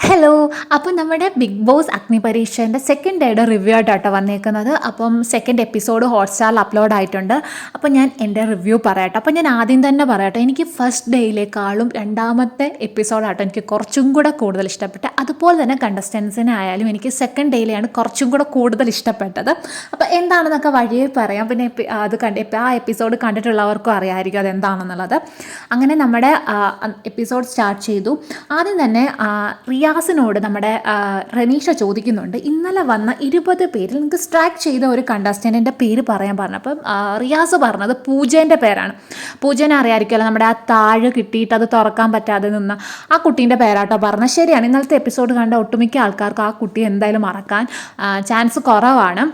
Hello. അപ്പം നമ്മുടെ big boss അഗ്നിപരീക്ഷേൻ്റെ second ഡേയുടെ റിവ്യൂ ആയിട്ടാട്ടോ വന്നേക്കുന്നത്. അപ്പം സെക്കൻഡ് എപ്പിസോഡ് ഹോട്ട്സ്റ്റാറിൽ അപ്ലോഡ് ആയിട്ടുണ്ട്. അപ്പം ഞാൻ എൻ്റെ റിവ്യൂ പറയട്ടെ. അപ്പം ഞാൻ ആദ്യം തന്നെ പറയട്ടെ, എനിക്ക് ഫസ്റ്റ് ഡേയിലേക്കാളും രണ്ടാമത്തെ എപ്പിസോഡാട്ടോ എനിക്ക് കുറച്ചും കൂടെ കൂടുതൽ ഇഷ്ടപ്പെട്ടത്. അതുപോലെ തന്നെ കണ്ടസ്റ്റൻസിനെ ആയാലും എനിക്ക് സെക്കൻഡ് ഡേയിലെയാണ് കുറച്ചും കൂടെ കൂടുതൽ ഇഷ്ടപ്പെട്ടത്. അപ്പോൾ എന്താണെന്നൊക്കെ വഴിയെ പറയാം. പിന്നെ ആ എപ്പിസോഡ് കണ്ടിട്ടുള്ളവർക്കും അറിയാമായിരിക്കും അതെന്താണെന്നുള്ളത്. അങ്ങനെ നമ്മുടെ എപ്പിസോഡ് സ്റ്റാർട്ട് ചെയ്തു. ആദ്യം തന്നെ റിയാസിനോട് നമ്മുടെ റനീഷ ചോദിക്കുന്നുണ്ട്, ഇന്നലെ വന്ന 20 പേരിൽ നിങ്ങൾക്ക് സ്ട്രൈക്ക് ചെയ്ത ഒരു കണ്ടസ്റ്റൻറ്റിൻ്റെ പേര് പറയാൻ പറഞ്ഞു. അപ്പം റിയാസ് പറഞ്ഞത് പൂജേൻ്റെ പേരാണ്. പൂജേനെ അറിയാമായിരിക്കുമല്ലോ, നമ്മുടെ ആ താഴ് കിട്ടിയിട്ട് അത് തുറക്കാൻ പറ്റാതെ നിന്ന ആ കുട്ടീൻ്റെ പേരാട്ടോ പറഞ്ഞത്. ശരിയാണ്, ഇന്നലത്തെ എപ്പിസോഡ് കണ്ട ഒട്ടുമിക്ക ആൾക്കാർക്ക് ആ കുട്ടിയെ എന്തായാലും മറക്കാൻ ചാൻസ് കുറവാണ്.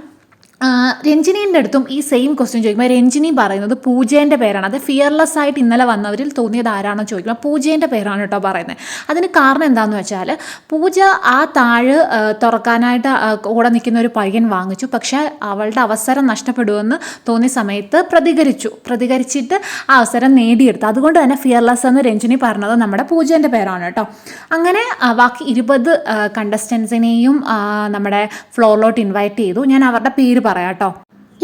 രഞ്ജിനീൻ്റെ അടുത്തും ഈ സെയിം ക്വസ്റ്റ്യൻ ചോദിക്കുമ്പോൾ രഞ്ജിനി പറയുന്നത് പൂജേൻ്റെ പേരാണ്. അത് ഫിയർലെസ് ആയിട്ട് ഇന്നലെ വന്നവരിൽ തോന്നിയത് ആരാണോ ചോദിക്കുമ്പോൾ പൂജേൻ്റെ പേരാണ് കേട്ടോ പറയുന്നത്. അതിന് കാരണം എന്താണെന്ന് വെച്ചാൽ, പൂജ ആ താഴ് തുറക്കാനായിട്ട് കൂടെ നിൽക്കുന്ന ഒരു പയ്യൻ വാങ്ങിച്ചു. പക്ഷേ അവളുടെ അവസരം നഷ്ടപ്പെടുമെന്ന് തോന്നിയ സമയത്ത് പ്രതികരിച്ചിട്ട് ആ അവസരം നേടിയെടുത്തു. അതുകൊണ്ട് തന്നെ ഫിയർലെസ് എന്ന് രഞ്ജിനി പറഞ്ഞത് നമ്മുടെ പൂജേൻ്റെ പേരാണ് കേട്ടോ. അങ്ങനെ ബാക്കി 20 കണ്ടസ്റ്റൻസിനെയും നമ്മുടെ ഫ്ലോറിലോട്ട് ഇൻവൈറ്റ് ചെയ്തു. ഞാൻ അവരുടെ പേര് പറയാം കേട്ടോ.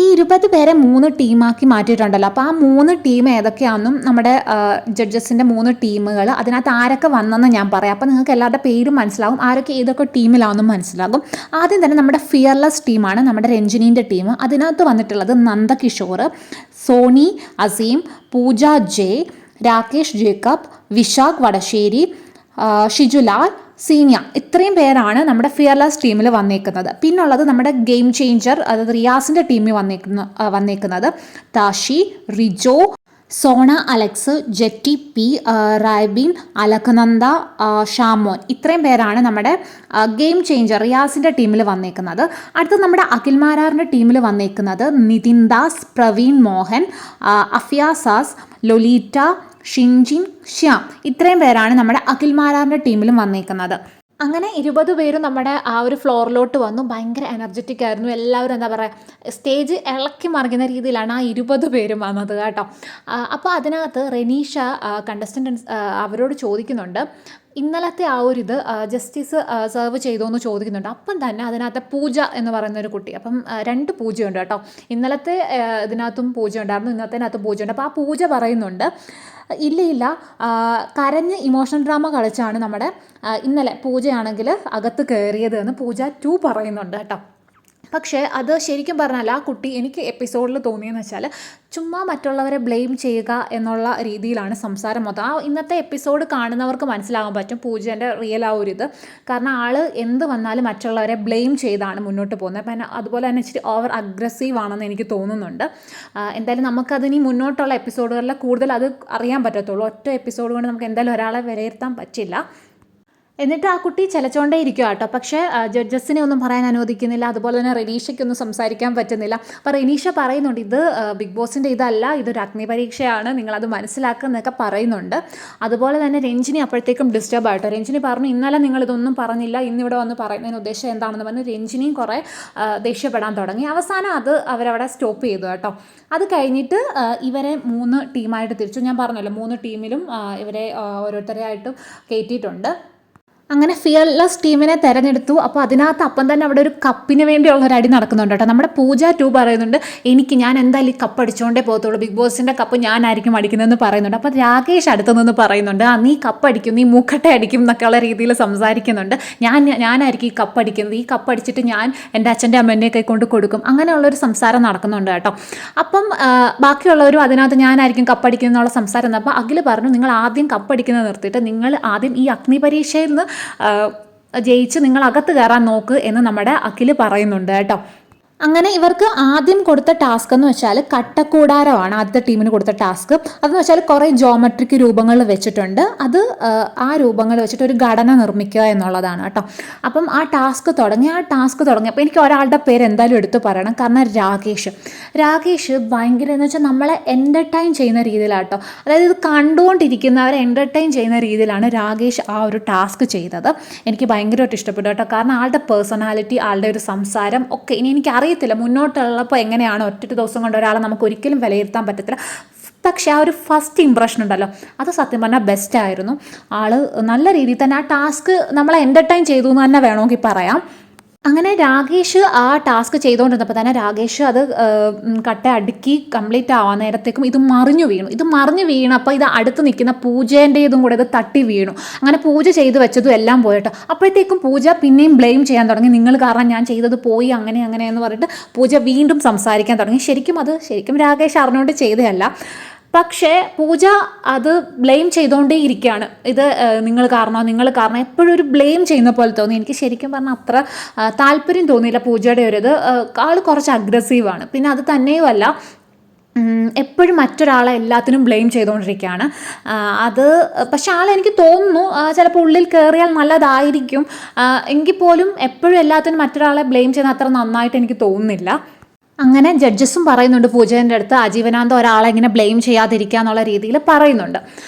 ഈ 20 പേരെ 3 ടീമാക്കി മാറ്റിയിട്ടുണ്ടല്ലോ. അപ്പോൾ ആ 3 ടീം ഏതൊക്കെയാണെന്നും നമ്മുടെ ജഡ്ജസിൻ്റെ 3 ടീമുകൾ, അതിനകത്ത് ആരൊക്കെ വന്നെന്ന് ഞാൻ പറയാം. അപ്പോൾ നിങ്ങൾക്ക് എല്ലാവരുടെ പേരും മനസ്സിലാവും, ആരൊക്കെ ഏതൊക്കെ ടീമിലാണെന്നും മനസ്സിലാകും. ആദ്യം തന്നെ നമ്മുടെ ഫിയർലെസ് ടീമാണ് നമ്മുടെ രഞ്ജിനീൻ്റെ ടീം. അതിനകത്ത് വന്നിട്ടുള്ളത് നന്ദകിഷോർ, സോണി അസീം, പൂജ ജെ, രാകേഷ് ജേക്കബ്, വിശാഖ് വടശ്ശേരി, ഷിജുലാൽ, സീനിയ. ഇത്രയും പേരാണ് നമ്മുടെ ഫിയർലെസ് ടീമിൽ വന്നേക്കുന്നത്. പിന്നുള്ളത് നമ്മുടെ ഗെയിം ചേഞ്ചർ, അതായത് റിയാസിൻ്റെ ടീമിൽ വന്നേക്കുന്നത് താഷി, റിജോ, സോണ അലക്സ്, ജെറ്റി പി, റൈബിൻ, അലഖനന്ദ, ഷാമോൻ. ഇത്രയും പേരാണ് നമ്മുടെ ഗെയിം ചേഞ്ചർ റിയാസിൻ്റെ ടീമിൽ വന്നേക്കുന്നത്. അടുത്ത് നമ്മുടെ അഖിൽമാരാറിൻ്റെ ടീമിൽ വന്നേക്കുന്നത് നിതിൻ ദാസ്, പ്രവീൺ മോഹൻ, അഫിയാസാസ്, ലൊലീറ്റ, ഷിൻജിൻ, ശ്യാം. ഇത്രയും പേരാണ് നമ്മുടെ അഖിൽമാരാറിൻ്റെ ടീമിലും വന്നേക്കുന്നത്. അങ്ങനെ 20 പേരും നമ്മുടെ ആ ഒരു ഫ്ലോറിലോട്ട് വന്നു. ഭയങ്കര എനർജറ്റിക് ആയിരുന്നു എല്ലാവരും. എന്താ പറയുക, സ്റ്റേജ് ഇളക്കി മറിക്കുന്ന രീതിയിലാണ് ആ 20 പേരും വന്നത് കേട്ടോ. അപ്പോൾ അതിനകത്ത് റനീഷ കണ്ടസ്റ്റൻസ് അവരോട് ചോദിക്കുന്നുണ്ട്, ഇന്നലത്തെ ആ ഒരു ഇത് ജസ്റ്റിസ് സെർവ് ചെയ്തോ എന്ന് ചോദിക്കുന്നുണ്ട്. അപ്പം തന്നെ അതിനകത്ത് പൂജ എന്ന് പറയുന്ന ഒരു കുട്ടി, അപ്പം 2 പൂജയുണ്ട് കേട്ടോ. ഇന്നലത്തെ ഇതിനകത്തും പൂജ ഉണ്ടായിരുന്നു, ഇന്നത്തേനകത്തും പൂജയുണ്ട്. അപ്പോൾ ആ പൂജ പറയുന്നുണ്ട്, ഇല്ല കരഞ്ഞ് ഇമോഷണൽ ഡ്രാമ കളിച്ചാണ് നമ്മുടെ ഇന്നലെ പൂജയാണെങ്കിൽ അകത്ത് കയറിയത് എന്ന് പൂജ 2 പറയുന്നുണ്ട് കേട്ടോ. പക്ഷേ അത് ശരിക്കും പറഞ്ഞാൽ ആ കുട്ടി, എനിക്ക് എപ്പിസോഡിൽ തോന്നിയെന്ന് വെച്ചാൽ, ചുമ്മാ മറ്റുള്ളവരെ ബ്ലെയിം ചെയ്യുക എന്നുള്ള രീതിയിലാണ് സംസാരം മൊത്തം. ആ ഇന്നത്തെ എപ്പിസോഡ് കാണുന്നവർക്ക് മനസ്സിലാകാൻ പറ്റും പൂജേൻ്റെ റിയൽ ആ ഒരു ഇത്. കാരണം ആൾ എന്ത് വന്നാലും മറ്റുള്ളവരെ ബ്ലെയിം ചെയ്താണ് മുന്നോട്ട് പോകുന്നത്. അപ്പം അതുപോലെ തന്നെ ഇച്ചിരി ഓവർ അഗ്രസീവ് ആണെന്ന് എനിക്ക് തോന്നുന്നുണ്ട്. എന്തായാലും നമുക്കതിനി മുന്നോട്ടുള്ള എപ്പിസോഡുകളിൽ കൂടുതൽ അത് അറിയാൻ പറ്റത്തുള്ളൂ. ഒറ്റ എപ്പിസോഡ് കൊണ്ട് നമുക്ക് എന്തായാലും ഒരാളെ വിലയിരുത്താൻ പറ്റില്ല. എന്നിട്ട് ആ കുട്ടി ചിലച്ചോണ്ടേ ഇരിക്കുക കേട്ടോ. പക്ഷേ ജഡ്ജസിനെ ഒന്നും പറയാൻ അനുവദിക്കുന്നില്ല. അതുപോലെ തന്നെ റനീഷയ്ക്കൊന്നും സംസാരിക്കാൻ പറ്റുന്നില്ല. അപ്പോൾ റനീഷ പറയുന്നുണ്ട്, ഇത് ബിഗ് ബോസിൻ്റെ ഇതല്ല, ഇതൊരു അഗ്നിപരീക്ഷയാണ്, നിങ്ങളത് മനസ്സിലാക്കുന്നതൊക്കെ പറയുന്നുണ്ട്. അതുപോലെ തന്നെ രഞ്ജിനി അപ്പോഴത്തേക്കും ഡിസ്റ്റർബ് ആയിട്ടോ. രഞ്ജിനി പറഞ്ഞു, ഇന്നലെ നിങ്ങളിതൊന്നും പറഞ്ഞില്ല, ഇന്നിവിടെ വന്ന് പറയുന്നതിന് ഉദ്ദേശം എന്താണെന്ന് പറഞ്ഞ് രഞ്ജിനിയും കുറേ ദേഷ്യപ്പെടാൻ തുടങ്ങി. അവസാനം അത് അവരവിടെ സ്റ്റോപ്പ് ചെയ്തു കേട്ടോ. അത് കഴിഞ്ഞിട്ട് ഇവരെ 3 ടീമായിട്ട് തിരിച്ചു. ഞാൻ പറഞ്ഞല്ലോ 3 ടീമിലും ഇവരെ ഓരോരുത്തരെയായിട്ടും കയറ്റിയിട്ടുണ്ട്. അങ്ങനെ ഫിയർലെസ് ടീമിനെ തിരഞ്ഞെടുത്തു. അപ്പോൾ അതിനകത്ത് അപ്പം തന്നെ അവിടെ ഒരു കപ്പിന് വേണ്ടിയുള്ള ഒരു അടി നടക്കുന്നുണ്ട് കേട്ടോ. നമ്മുടെ പൂജ 2 പറയുന്നുണ്ട്, ഞാൻ എന്തായാലും ഈ കപ്പ് അടിച്ചുകൊണ്ടേ പോകത്തുള്ളൂ, ബിഗ് ബോസിൻ്റെ കപ്പ് ഞാനായിരിക്കും അടിക്കുന്നതെന്ന് പറയുന്നുണ്ട്. അപ്പോൾ രാകേഷ് അടുത്തു നിന്ന് പറയുന്നുണ്ട്, നീ കപ്പ് അടിക്കും, നീ മൂക്കട്ടെ അടിക്കും എന്നൊക്കെയുള്ള രീതിയിൽ സംസാരിക്കുന്നുണ്ട്. ഞാനായിരിക്കും ഈ കപ്പ് അടിക്കുന്നത്, ഈ കപ്പ് അടിച്ചിട്ട് ഞാൻ എൻ്റെ അച്ഛൻ്റെ അമ്മേൻ്റെ കൈ കൊണ്ട് കൊടുക്കും. അങ്ങനെയുള്ളൊരു സംസാരം നടക്കുന്നുണ്ട് കേട്ടോ. അപ്പം ബാക്കിയുള്ളവരും അതിനകത്ത് ഞാനായിരിക്കും കപ്പടിക്കുന്നത് എന്നുള്ള സംസാരം. അപ്പോൾ അഖിൽ പറഞ്ഞു, നിങ്ങൾ ആദ്യം കപ്പടിക്കുന്നത് നിർത്തിയിട്ട് നിങ്ങൾ ആദ്യം ഈ അഗ്നിപരീക്ഷയിൽ നിന്ന് ജയിച്ച് നിങ്ങൾ അകത്ത് കയറാൻ നോക്ക് എന്ന് നമ്മുടെ അഖിൽ പറയുന്നുണ്ട് കേട്ടോ. അങ്ങനെ ഇവർക്ക് ആദ്യം കൊടുത്ത ടാസ്ക് എന്ന് വെച്ചാൽ കട്ടക്കൂടാരമാണ് ആദ്യത്തെ ടീമിന് കൊടുത്ത ടാസ്ക്. അതെന്ന് വെച്ചാൽ കുറേ ജോമെട്രിക് രൂപങ്ങൾ വെച്ചിട്ടുണ്ട്. അത് ആ രൂപങ്ങൾ വെച്ചിട്ട് ഒരു ഘടന നിർമ്മിക്കുക എന്നുള്ളതാണ് കേട്ടോ. അപ്പം ആ ടാസ്ക് തുടങ്ങി. അപ്പോൾ എനിക്ക് ഒരാളുടെ പേര് എന്തായാലും എടുത്തു പറയണം. കാരണം രാകേഷ് ഭയങ്കര എന്ന് വെച്ചാൽ നമ്മളെ എൻ്റർടൈൻ ചെയ്യുന്ന രീതിയിലാണ് കേട്ടോ. അതായത് ഇത് കണ്ടുകൊണ്ടിരിക്കുന്നവരെ എൻ്റർടൈൻ ചെയ്യുന്ന രീതിയിലാണ് രാകേഷ് ആ ഒരു ടാസ്ക് ചെയ്തത്. എനിക്ക് ഭയങ്കരമായിട്ട് ഇഷ്ടപ്പെട്ടു കേട്ടോ. കാരണം ആളുടെ പേഴ്സണാലിറ്റി, ആളുടെ ഒരു സംസാരം ഒക്കെ ഇനി എനിക്കറിയില്ല മുന്നോട്ടുള്ളപ്പോൾ എങ്ങനെയാണ്. ഒറ്റ ദിവസം കൊണ്ട് ഒരാളെ നമുക്ക് ഒരിക്കലും വിലയിരുത്താൻ പറ്റത്തില്ല. പക്ഷേ ആ ഒരു ഫസ്റ്റ് ഇമ്പ്രഷൻ ഉണ്ടല്ലോ, അത് സത്യം പറഞ്ഞാൽ ബെസ്റ്റ് ആയിരുന്നു. ആൾ നല്ല രീതിയിൽ തന്നെ ആ ടാസ്ക് നമ്മളെ എൻ്റർടൈൻ ചെയ്തു എന്ന് തന്നെ വേണമെങ്കിൽ പറയാം. അങ്ങനെ രാകേഷ് ആ ടാസ്ക് ചെയ്തുകൊണ്ടിരുന്നപ്പോൾ തന്നെ രാകേഷ് അത് കട്ട അടുക്കി കംപ്ലീറ്റ് ആവാൻ നേരത്തേക്കും ഇത് മറിഞ്ഞു വീണപ്പോൾ ഇത് അടുത്ത് നിൽക്കുന്ന പൂജേൻ്റെ ഇതും കൂടെ ഇത് തട്ടി വീണു. അങ്ങനെ പൂജ ചെയ്ത് വെച്ചതും എല്ലാം പോയിട്ട് അപ്പോഴത്തേക്കും പൂജ പിന്നെയും ബ്ലെയിം ചെയ്യാൻ തുടങ്ങി. നിങ്ങൾ കാരണം ഞാൻ ചെയ്തത് പോയി, അങ്ങനെ എന്ന് പറഞ്ഞിട്ട് പൂജ വീണ്ടും സംസാരിക്കാൻ തുടങ്ങി. ശരിക്കും രാകേഷ് അറിഞ്ഞുകൊണ്ട് ചെയ്തതല്ല. പക്ഷേ പൂജ അത് ബ്ലെയിം ചെയ്തുകൊണ്ടേ ഇരിക്കുകയാണ്. ഇത് നിങ്ങൾ കാരണം എപ്പോഴും ഒരു ബ്ലെയിം ചെയ്യുന്ന പോലെ തോന്നി. എനിക്ക് ശരിക്കും പറഞ്ഞാൽ അത്ര താല്പര്യം തോന്നിയില്ല പൂജയുടെ ഒരു ഇത്. ആൾ കുറച്ച് അഗ്രസീവാണ്. പിന്നെ അത് തന്നെയുമല്ല, എപ്പോഴും മറ്റൊരാളെ എല്ലാത്തിനും ബ്ലെയിം ചെയ്തുകൊണ്ടിരിക്കുകയാണ്. അത് പക്ഷെ ആളെനിക്ക് തോന്നുന്നു ചിലപ്പോൾ ഉള്ളിൽ കയറിയാൽ നല്ലതായിരിക്കും. എങ്കിൽ പോലും എപ്പോഴും എല്ലാത്തിനും മറ്റൊരാളെ ബ്ലെയിം ചെയ്യുന്ന അത്ര നന്നായിട്ട് എനിക്ക് തോന്നുന്നില്ല. അങ്ങനെ ജഡ്ജസും പറയുന്നുണ്ട് പൂജേൻ്റെ അടുത്ത് ആജീവനാന്തം ഒരാളെ ഇങ്ങനെ ബ്ലെയിം ചെയ്യാതിരിക്കുക എന്നുള്ള രീതിയിൽ പറയുന്നുണ്ട്.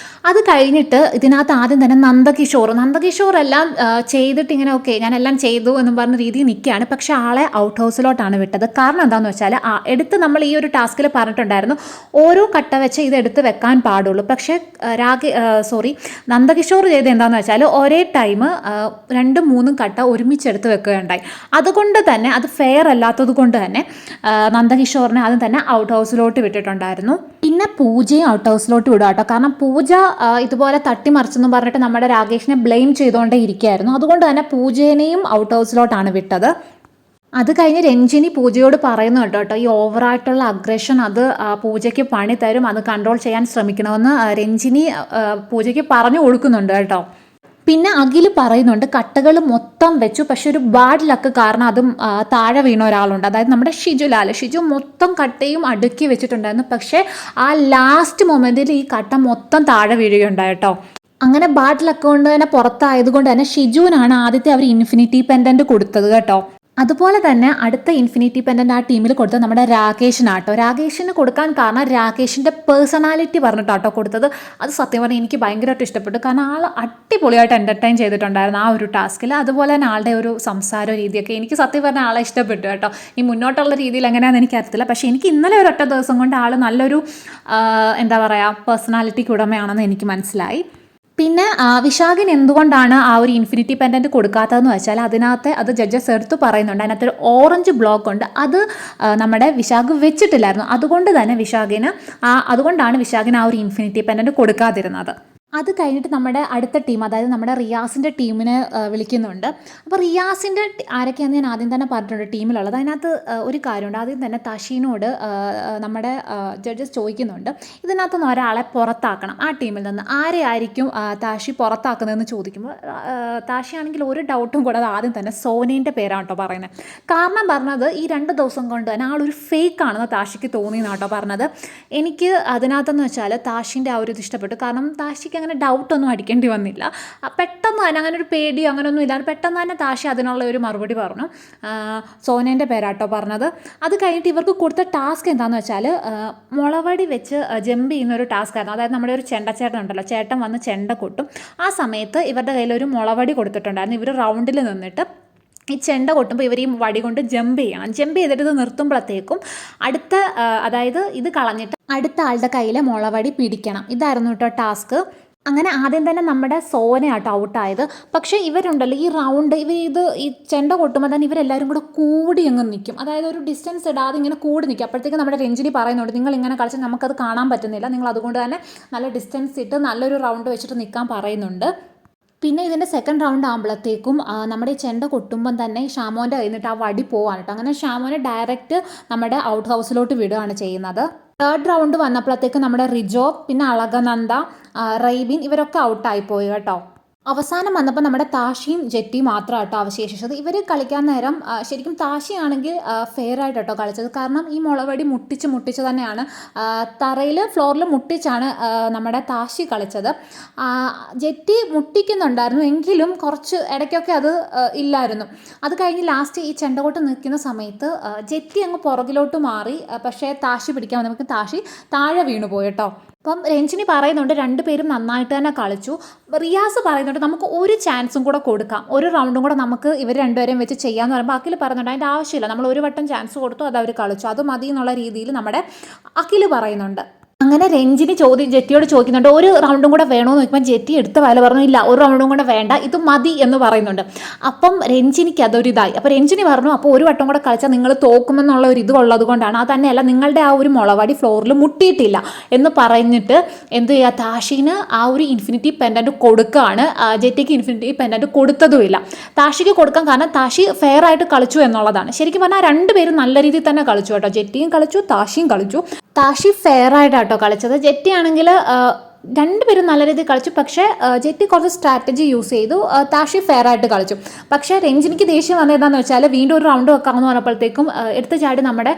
അത് കഴിഞ്ഞിട്ട് ഇതിനകത്ത് ആദ്യം തന്നെ നന്ദകിഷോർ എല്ലാം ചെയ്തിട്ട് ഇങ്ങനെ ഓക്കെ ഞാനെല്ലാം ചെയ്തു എന്നും പറഞ്ഞ രീതിയിൽ നിൽക്കുകയാണ്. പക്ഷേ ആളെ ഔട്ട് ഹൗസിലോട്ടാണ് വിട്ടത്. കാരണം എന്താണെന്ന് വെച്ചാൽ എടുത്ത് നമ്മൾ ഈ ഒരു ടാസ്കിൽ പറഞ്ഞിട്ടുണ്ടായിരുന്നു ഓരോ കട്ട വെച്ച് ഇത് എടുത്ത് വെക്കാൻ പാടുള്ളൂ. പക്ഷേ നന്ദകിഷോർ ചെയ്ത് എന്താണെന്ന് വെച്ചാൽ ഒരേ ടൈം 2-3 കട്ട ഒരുമിച്ചെടുത്ത് വെക്കുകയുണ്ടായി. അതുകൊണ്ട് തന്നെ അത് ഫെയർ അല്ലാത്തത് കൊണ്ട് തന്നെ നന്ദകിഷോറിനെ ആദ്യം തന്നെ ഔട്ട് ഹൗസിലോട്ട് വിട്ടിട്ടുണ്ടായിരുന്നു. പിന്നെ പൂജയും ഔട്ട് ഹൗസിലോട്ട് വിടുക കേട്ടോ. കാരണം പൂജ ഇതുപോലെ തട്ടിമറിച്ചെന്ന് പറഞ്ഞിട്ട് നമ്മുടെ രാകേഷിനെ ബ്ലെയിം ചെയ്തുകൊണ്ടേ ഇരിക്കുകയായിരുന്നു. അതുകൊണ്ട് തന്നെ പൂജേനെയും ഔട്ട് ഹൗസിലോട്ടാണ് വിട്ടത്. അത് കഴിഞ്ഞ് രഞ്ജിനി പൂജയോട് പറയുന്നു കേട്ടോ ഈ ഓവറായിട്ടുള്ള അഗ്രഷൻ അത് പൂജയ്ക്ക് പണി തരും, അത് കൺട്രോൾ ചെയ്യാൻ ശ്രമിക്കണമെന്ന് രഞ്ജിനി പൂജയ്ക്ക് പറഞ്ഞു കൊടുക്കുന്നുണ്ട് കേട്ടോ. പിന്നെ അഖിൽ പറയുന്നുണ്ട് കട്ടകൾ മൊത്തം വെച്ചു, പക്ഷെ ഒരു ബാഡ് ലക്ക് കാരണം അതും താഴെ വീണ ഒരാളുണ്ട്. അതായത് നമ്മുടെ ഷിജു മൊത്തം കട്ടയും അടുക്കി വെച്ചിട്ടുണ്ടായിരുന്നു. പക്ഷേ ആ ലാസ്റ്റ് മൊമെൻറ്റിൽ ഈ കട്ട മൊത്തം താഴെ വീഴുകയുണ്ടായിട്ടോ. അങ്ങനെ ബാഡ് ലക്ക് കൊണ്ട് തന്നെ പുറത്തായതുകൊണ്ട് തന്നെ ഷിജുവിനാണ് ആദ്യത്തെ അവർ ഇൻഫിനിറ്റി പെൻഡൻറ്റ് കൊടുത്തത് കേട്ടോ. അതുപോലെ തന്നെ അടുത്ത ഇൻഫിനിറ്റി പെൻഡൻ്റ് ആ ടീമിൽ കൊടുത്തത് നമ്മുടെ രാകേഷിനാട്ടോ. രാകേഷിന് കൊടുക്കാൻ കാരണം രാകേഷിൻ്റെ പേഴ്സണാലിറ്റി പറഞ്ഞിട്ടാട്ടോ കൊടുത്തത്. അത് സത്യം പറഞ്ഞാൽ എനിക്ക് ഭയങ്കരമായിട്ട് ഇഷ്ടപ്പെട്ടു. കാരണം ആൾ അടിപൊളിയായിട്ട് എൻ്റർടൈൻ ചെയ്തിട്ടുണ്ടായിരുന്നു ആ ഒരു ടാസ്കിൽ. അതുപോലെ തന്നെ ആളുടെ ഒരു സംസാര രീതിയൊക്കെ എനിക്ക് സത്യം പറഞ്ഞാൽ ആളെ ഇഷ്ടപ്പെട്ടു കേട്ടോ. ഈ മുന്നോട്ടുള്ള രീതിയിൽ എങ്ങനെയാണെന്ന് എനിക്കറിയത്തില്ല. പക്ഷേ എനിക്ക് ഇന്നലെ ഒരൊറ്റ ദിവസം കൊണ്ട് ആൾ നല്ലൊരു പേഴ്സണാലിറ്റിക്ക് ഉടമയാണെന്ന് എനിക്ക് മനസ്സിലായി. പിന്നെ വിശാഖിന് എന്തുകൊണ്ടാണ് ആ ഒരു ഇൻഫിനിറ്റി പെൻഡൻറ്റ് കൊടുക്കാത്തതെന്ന് വെച്ചാൽ അതിനകത്ത് അത് ജഡ്ജസ് എടുത്ത് പറയുന്നുണ്ട്. അതിനകത്തൊരു ഓറഞ്ച് ബ്ലോക്ക് ഉണ്ട്, അത് നമ്മുടെ വിശാഖ് വെച്ചിട്ടില്ലായിരുന്നു. അതുകൊണ്ടാണ് വിശാഖിന് ആ ഒരു ഇൻഫിനിറ്റി പെൻഡൻറ്റ് കൊടുക്കാതിരുന്നത്. അത് കഴിഞ്ഞിട്ട് നമ്മുടെ അടുത്ത ടീം, അതായത് നമ്മുടെ റിയാസിൻ്റെ ടീമിനെ വിളിക്കുന്നുണ്ട്. അപ്പോൾ റിയാസിൻ്റെ ആരൊക്കെയാണെന്ന് ഞാൻ ആദ്യം തന്നെ പറഞ്ഞിട്ടുണ്ട് ടീമിലുള്ളത്. അതിനകത്ത് ഒരു കാര്യമുണ്ട്. ആദ്യം തന്നെ തഷീനോട് നമ്മുടെ ജഡ്ജസ് ചോദിക്കുന്നുണ്ട് ഇതിനകത്തുനിന്ന് ഒരാളെ പുറത്താക്കണം, ആ ടീമിൽ നിന്ന് ആരെയായിരിക്കും താഷി പുറത്താക്കുന്നതെന്ന് ചോദിക്കുമ്പോൾ താഷിയാണെങ്കിൽ ഒരു ഡൗട്ടും കൂടാതെ ആദ്യം തന്നെ സോനേൻ്റെ പേരാണ് കേട്ടോ പറയുന്നത്. കാരണം പറഞ്ഞത് ഈ 2 ദിവസം കൊണ്ട് തന്നെ ആളൊരു ഫേക്കാണെന്ന് താഷിക്ക് തോന്നിയെന്നാണ് കേട്ടോ പറഞ്ഞത്. എനിക്ക് അതിനകത്തെന്ന് വെച്ചാൽ താഷിൻ്റെ ആ ഒരു ഇത് ഇഷ്ടപ്പെട്ടു. കാരണം താഷിക്ക് അങ്ങനെ ഡൗട്ടൊന്നും അടിക്കേണ്ടി വന്നില്ല. പെട്ടെന്ന് തന്നെ അങ്ങനെ ഒരു പേടിയോ അങ്ങനെയൊന്നും ഇല്ലാതെ പെട്ടെന്ന് തന്നെ താഷി അതിനുള്ള ഒരു മറുപടി പറഞ്ഞു. സോനേൻ്റെ പേരാട്ടോ പറഞ്ഞത്. അത് കഴിഞ്ഞിട്ട് ഇവർക്ക് കൊടുത്ത ടാസ്ക് എന്താണെന്ന് വെച്ചാൽ മുളവടി വെച്ച് ജമ്പ് ചെയ്യുന്നൊരു ടാസ്ക് ആയിരുന്നു. അതായത് നമ്മുടെ ഒരു ചെണ്ടച്ചേട്ടൻ ഉണ്ടല്ലോ, ചേട്ടൻ വന്ന് ചെണ്ട കൊട്ടും. ആ സമയത്ത് ഇവരുടെ കയ്യിലൊരു മുളവടി കൊടുത്തിട്ടുണ്ടായിരുന്നു. ഇവർ റൗണ്ടിൽ നിന്നിട്ട് ഈ ചെണ്ട കൊട്ടുമ്പോൾ ഇവർ ഈ വടി കൊണ്ട് ജമ്പ് ചെയ്തിട്ട് ഇത് നിർത്തുമ്പോഴത്തേക്കും അതായത് ഇത് കളഞ്ഞിട്ട് അടുത്ത ആളുടെ കയ്യിലെ മുളവടി പിടിക്കണം. ഇതായിരുന്നു കേട്ടോ ടാസ്ക്. അങ്ങനെ ആദ്യം തന്നെ നമ്മുടെ സോനയാട്ടോ ഔട്ടായത്. പക്ഷേ ഇവരുണ്ടല്ലോ ഈ റൗണ്ട് ഈ ചെണ്ട കൊട്ടുമ്പോൾ തന്നെ ഇവരെല്ലാവരും കൂടെ കൂടി അങ്ങ് നിൽക്കും. അതായത് ഒരു ഡിസ്റ്റൻസ് ഇടാതെ ഇങ്ങനെ കൂടി നിൽക്കും. അപ്പോഴത്തേക്കും നമ്മുടെ രഞ്ജിനി പറയുന്നുണ്ട് നിങ്ങൾ ഇങ്ങനെ കളിച്ചാൽ നമുക്കത് കാണാൻ പറ്റുന്നില്ല, നിങ്ങൾ അതുകൊണ്ട് തന്നെ നല്ല ഡിസ്റ്റൻസ് ഇട്ട് നല്ലൊരു റൗണ്ട് വെച്ചിട്ട് നിൽക്കാൻ പറയുന്നുണ്ട്. പിന്നെ ഇതിൻ്റെ സെക്കൻഡ് റൗണ്ട് ആകുമ്പോഴത്തേക്കും നമ്മുടെ ഈ ചെണ്ട കൊട്ടുമ്പം തന്നെ ഷാമോൻ്റെ കയ്യിൽ നിന്നിട്ട് ആ വടി പോവാണ് കേട്ടോ. അങ്ങനെ ഷാമോനെ ഡയറക്റ്റ് നമ്മുടെ ഔട്ട് ഹൗസിലോട്ട് വിടുകയാണ് ചെയ്യുന്നത്. തേർഡ് റൗണ്ട് വന്നപ്പോഴത്തേക്കും നമ്മുടെ റിജോ, പിന്നെ അളകനന്ദ, റൈബിൻ ഇവരൊക്കെ ഔട്ടായിപ്പോയി കേട്ടോ. അവസാനം വന്നപ്പോൾ നമ്മുടെ താഷിയും ജെറ്റിയും മാത്രം കേട്ടോ അവശേഷിച്ചത്. ഇവർ കളിക്കാൻ നേരം ശരിക്കും താഷിയാണെങ്കിൽ ഫെയർ ആയിട്ട് കേട്ടോ കളിച്ചത്. കാരണം ഈ മുളവടി മുട്ടിച്ച് തന്നെയാണ് ഫ്ലോറിൽ മുട്ടിച്ചാണ് നമ്മുടെ താഷി കളിച്ചത്. ജെറ്റി മുട്ടിക്കുന്നുണ്ടായിരുന്നു, എങ്കിലും കുറച്ച് ഇടയ്ക്കൊക്കെ അത് ഇല്ലായിരുന്നു. അത് കഴിഞ്ഞ് ലാസ്റ്റ് ഈ ചെണ്ടകൊട്ട് നിൽക്കുന്ന സമയത്ത് ജെറ്റി അങ്ങ് പുറകിലോട്ട് മാറി. പക്ഷേ താഷി പിടിക്കാൻ വന്നപ്പോൾ താഷി താഴെ വീണു പോയി കേട്ടോ. അപ്പം രഞ്ജിനി പറയുന്നുണ്ട് 2 പേരും നന്നായിട്ട് തന്നെ കളിച്ചു. റിയാസ് പറയുന്നുണ്ട് നമുക്ക് ഒരു ചാൻസും കൂടെ കൊടുക്കാം, ഒരു റൗണ്ടും കൂടെ നമുക്ക് ഇവർ 2 പേരെയും വെച്ച് ചെയ്യാമെന്ന് പറയുമ്പോൾ അഖിൽ പറയുന്നുണ്ട് അതിൻ്റെ ആവശ്യമില്ല, നമ്മൾ ഒരു വട്ടം ചാൻസ് കൊടുത്തു, അത് അവർ കളിച്ചു, അത് മതി എന്നുള്ള രീതിയിൽ നമ്മുടെ അഖിൽ പറയുന്നുണ്ട്. അങ്ങനെ രഞ്ജിനി ജെറ്റിയോട് ചോദിക്കുന്നുണ്ട് ഒരു റൗണ്ടും കൂടെ വേണമെന്ന് ചോദിക്കുമ്പോൾ ജെറ്റി എടുത്ത വയല പറഞ്ഞു ഇല്ല ഒരു റൗണ്ടും കൂടെ വേണ്ട ഇത് മതി എന്ന് പറയുന്നുണ്ട്. അപ്പം രഞ്ജിനിക്ക് അതൊരു ഇതായി. അപ്പോൾ രഞ്ജിനി പറഞ്ഞു അപ്പോൾ ഒരു വട്ടം കൂടെ കളിച്ചാൽ നിങ്ങൾ തോക്കുമെന്നുള്ള ഒരു ഇത് ഉള്ളത് കൊണ്ടാണ്, അത് തന്നെയല്ല നിങ്ങളുടെ ആ ഒരു മുളവടി ഫ്ലോറിൽ മുട്ടിയിട്ടില്ല എന്ന് പറഞ്ഞിട്ട് എന്ത് ചെയ്യുക, താഷിന് ആ ഒരു ഇൻഫിനിറ്റി പെൻഡൻറ്റ് കൊടുക്കുകയാണ്. ജെറ്റിക്ക് ഇൻഫിനിറ്റി പെൻഡൻറ്റ് കൊടുത്തതുമില്ല. താഷിക്ക് കൊടുക്കാൻ കാരണം താഷി ഫെയർ ആയിട്ട് കളിച്ചു എന്നുള്ളതാണ്. ശരിക്കും പറഞ്ഞാൽ രണ്ടുപേരും നല്ല രീതിയിൽ തന്നെ കളിച്ചു കേട്ടോ. ജെറ്റിയും കളിച്ചു താഷിയും കളിച്ചു. താഷി ഫെയർ ആയിട്ടാട്ടോ കളിച്ചത്. ജെറ്റി ആണെങ്കിൽ രണ്ടുപേരും നല്ല രീതിയിൽ കളിച്ചു. പക്ഷേ ജെറ്റി കുറച്ച് സ്ട്രാറ്റജി യൂസ് ചെയ്തു, താഷി ഫെയർ ആയിട്ട് കളിച്ചു. പക്ഷേ രഞ്ജിനിക്ക് ദേഷ്യം വന്നതെന്താണെന്ന് വെച്ചാൽ വീണ്ടും ഒരു റൗണ്ട് വെക്കാമെന്ന് പറഞ്ഞപ്പോഴത്തേക്കും എടുത്ത് ചാടി നമ്മുടെ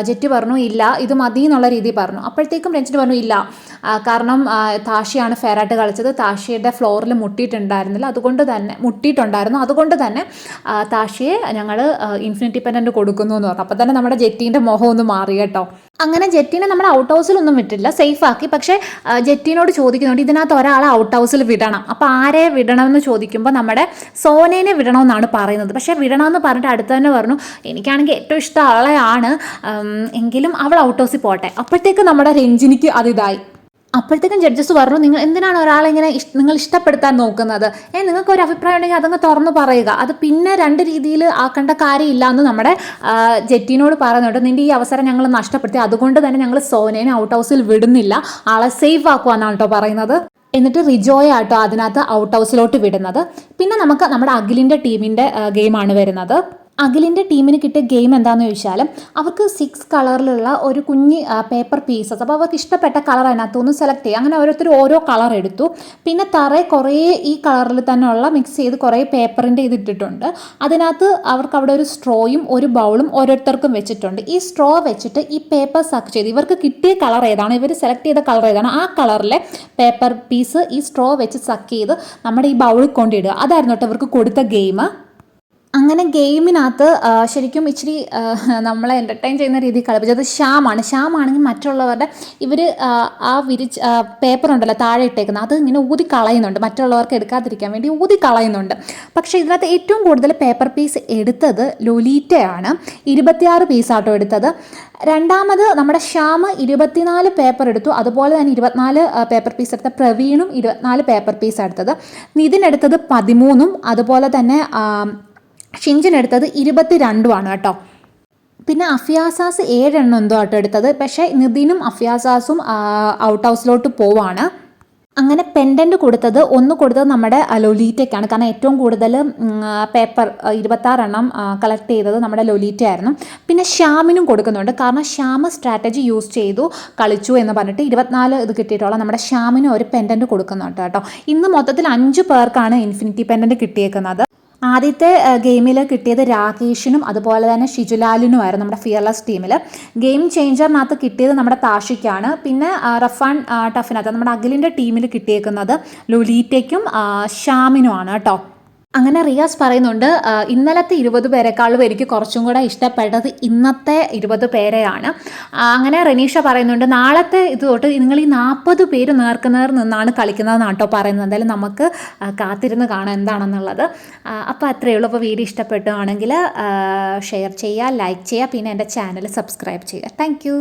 ജെറ്റി പറഞ്ഞു ഇല്ല ഇത് മതി എന്നുള്ള രീതിയിൽ പറഞ്ഞു. അപ്പോഴത്തേക്കും രഞ്ജിനി പറഞ്ഞു ഇല്ല, കാരണം താഷിയാണ് ഫെയർ ആയിട്ട് കളിച്ചത്, താഷിയുടെ ഫ്ലോറിൽ മുട്ടിയിട്ടുണ്ടായിരുന്നു, അതുകൊണ്ട് തന്നെ താഷിയെ ഞങ്ങൾ ഇൻഫിനിറ്റി പെൻഡൻറ്റ് കൊടുക്കുന്നു എന്ന് പറഞ്ഞു. അപ്പോൾ തന്നെ നമ്മുടെ ജെറ്റീൻ്റെ മുഖം ഒന്ന് മാറി കേട്ടോ. അങ്ങനെ ജെറ്റിനെ നമ്മുടെ ഔട്ട് ഹൗസിലൊന്നും വിട്ടില്ല, സേഫ് ആക്കി. പക്ഷേ ജെറ്റിനോട് ചോദിക്കുന്നുണ്ട് ഇതിനകത്ത് ഒരാളെ ഔട്ട് ഹൗസിൽ വിടണം. അപ്പോൾ ആരെ വിടണമെന്ന് ചോദിക്കുമ്പോൾ നമ്മുടെ സോനേനെ വിടണമെന്നാണ് പറയുന്നത്. പക്ഷേ വിടണമെന്ന് പറഞ്ഞിട്ട് അടുത്ത് തന്നെ പറഞ്ഞു എനിക്കാണെങ്കിൽ ഏറ്റവും ഇഷ്ടം ആളെയാണ്, എങ്കിലും അവൾ ഔട്ട് ഹൗസിൽ പോട്ടെ. അപ്പോഴത്തേക്ക് നമ്മുടെ രഞ്ജിനിക്ക് അതിതായി. അപ്പോഴത്തേക്കും ജഡ്ജസ് പറഞ്ഞു നിങ്ങൾ എന്തിനാണ് ഒരാളെ ഇങ്ങനെ നിങ്ങൾ ഇഷ്ടപ്പെടുത്താൻ നോക്കുന്നത്, നിങ്ങൾക്ക് ഒരു അഭിപ്രായം ഉണ്ടെങ്കിൽ അതങ്ങ് തുറന്ന് പറയുക, അത് പിന്നെ രണ്ട് രീതിയിൽ ആക്കേണ്ട കാര്യമില്ല എന്ന് നമ്മുടെ ജെറ്റിനോട് പറയുന്നുണ്ട്. നിൻ്റെ ഈ അവസരം ഞങ്ങൾ നഷ്ടപ്പെടുത്തി, അതുകൊണ്ട് തന്നെ ഞങ്ങൾ സോനേനെ ഔട്ട് ഹൗസിൽ വിടുന്നില്ല, ആളെ സേഫ് ആക്കുക എന്നാണ് കേട്ടോ പറയുന്നത്. എന്നിട്ട് റിജോയ് ആട്ടോ അതിനകത്ത് ഔട്ട് ഹൗസിലോട്ട് വിടുന്നത്. പിന്നെ നമുക്ക് നമ്മുടെ അഖിലിൻ്റെ ടീമിൻ്റെ ഗെയിമാണ് വരുന്നത്. അഖിലിൻ്റെ ടീമിന് കിട്ടിയ ഗെയിം എന്താണെന്ന് ചോദിച്ചാൽ അവർക്ക് 6 കളറിലുള്ള ഒരു കുഞ്ഞ് പേപ്പർ പീസസ്, അപ്പോൾ അവർക്ക് ഇഷ്ടപ്പെട്ട കളർ അതിനകത്തുനിന്ന് സെലക്ട് ചെയ്യുക. അങ്ങനെ ഓരോരുത്തർ ഓരോ കളർ എടുത്തു. പിന്നെ കുറേ ഈ കളറിൽ തന്നെയുള്ള മിക്സ് ചെയ്ത് കുറേ പേപ്പറിൻ്റെ ഇതിട്ടിട്ടുണ്ട്. അതിനകത്ത് അവർക്ക് അവിടെ ഒരു സ്ട്രോയും ഒരു ബൗളും ഓരോരുത്തർക്കും വെച്ചിട്ടുണ്ട്. ഈ സ്ട്രോ വെച്ചിട്ട് ഈ പേപ്പർ സക്ക് ചെയ്ത് ഇവർക്ക് കിട്ടിയ കളർ ഏതാണ്, ഇവർ സെലക്ട് ചെയ്ത കളർ ഏതാണ്, ആ കളറിലെ പേപ്പർ പീസ് ഈ സ്ട്രോ വെച്ച് സക്ക് ചെയ്ത് നമ്മുടെ ഈ ബൗളിൽ കൊണ്ടിടുക. അതായിരുന്നു കേട്ടോ ഇവർക്ക് കൊടുത്ത ഗെയിം. അങ്ങനെ ഗെയിമിനകത്ത് ശരിക്കും ഇച്ചിരി നമ്മളെ എൻ്റർടൈൻ ചെയ്യുന്ന രീതിയിൽ കളിപ്പിച്ചത് ശ്യാമാണെങ്കിൽ മറ്റുള്ളവരുടെ ഇവർ ആ പേപ്പർ ഉണ്ടല്ലോ താഴെ ഇട്ടേക്കുന്നത് അത് ഇങ്ങനെ ഊതി കളയുന്നുണ്ട്, മറ്റുള്ളവർക്ക് എടുക്കാതിരിക്കാൻ വേണ്ടി ഊതി കളയുന്നുണ്ട്. പക്ഷേ ഇതിനകത്ത് ഏറ്റവും കൂടുതൽ പേപ്പർ പീസ് എടുത്തത് ലൊലീറ്റയാണ്, 26 പീസാട്ടോ എടുത്തത്. രണ്ടാമത് നമ്മുടെ ശ്യാം 24 പേപ്പർ എടുത്തു. അതുപോലെ തന്നെ 24 പേപ്പർ പീസ് എടുത്ത പ്രവീണും 24 പേപ്പർ പീസ് എടുത്തത്. നിതിൻ എടുത്തത് 13, അതുപോലെ തന്നെ ഷിഞ്ചൻ എടുത്തത് 22 കേട്ടോ. പിന്നെ അഫിയാസാസ് 7 എന്തോ ആട്ടോ എടുത്തത്. പക്ഷേ നിതിനും അഫിയാസാസും ഔട്ട് ഹൗസിലോട്ട് പോവാണ്. അങ്ങനെ പെൻഡൻറ്റ് കൊടുത്തത് നമ്മുടെ ലൊലീറ്റയ്ക്കാണ്. കാരണം ഏറ്റവും കൂടുതൽ പേപ്പർ 26 കളക്ട് ചെയ്തത് നമ്മുടെ ലൊലീറ്റ ആയിരുന്നു. പിന്നെ ശ്യാമിനും കൊടുക്കുന്നുണ്ട്, കാരണം ശ്യാം സ്ട്രാറ്റജി യൂസ് ചെയ്തു കളിച്ചു എന്ന് പറഞ്ഞിട്ട് 24 ഇത് കിട്ടിയിട്ടുള്ള നമ്മുടെ ശ്യാമിനും ഒരു പെൻഡൻറ്റ് കൊടുക്കുന്നുണ്ട് കേട്ടോ. ഇന്ന് മൊത്തത്തിൽ 5 പേർക്കാണ് ഇൻഫിനിറ്റി പെൻഡൻറ്റ് കിട്ടിയേക്കുന്നത്. ആദ്യത്തെ ഗെയിമിൽ കിട്ടിയത് രാകേഷിനും അതുപോലെ തന്നെ ഷിജുലാലിനുമായിരുന്നു നമ്മുടെ ഫിയർലെസ് ടീമിൽ. ഗെയിം ചേഞ്ചറിനകത്ത് കിട്ടിയത് നമ്മുടെ താഷിക്കാണ്. പിന്നെ റഫ് ആൻഡ് ടഫിനകത്ത് നമ്മുടെ അഖിലിൻ്റെ ടീമിൽ കിട്ടിയേക്കുന്നത് ലൊലീറ്റയ്ക്കും ശ്യാമിനുമാണ് കേട്ടോ. അങ്ങനെ റിയാസ് പറയുന്നുണ്ട് ഇന്നലത്തെ 20 പേരെക്കാളും എനിക്ക് കുറച്ചും കൂടെ ഇഷ്ടപ്പെട്ടത് ഇന്നത്തെ 20 പേരെയാണ്. അങ്ങനെ റെനീഷ പറയുന്നുണ്ട് നാളത്തെ ഇത് തൊട്ട് നിങ്ങൾ ഈ 40 പേര് നേർക്കുനേർ നിന്നാണ് കളിക്കുന്നതെന്നാണ് കേട്ടോ പറയുന്നത്. എന്തായാലും നമുക്ക് കാത്തിരുന്ന് കാണാം എന്താണെന്നുള്ളത്. അപ്പോൾ അത്രയേ ഉള്ളൂ. അപ്പോൾ വീഡിയോ ഇഷ്ടപ്പെട്ടുകയാണെങ്കിൽ ഷെയർ ചെയ്യുക, ലൈക്ക് ചെയ്യുക, പിന്നെ എൻ്റെ ചാനൽ സബ്സ്ക്രൈബ് ചെയ്യുക. താങ്ക്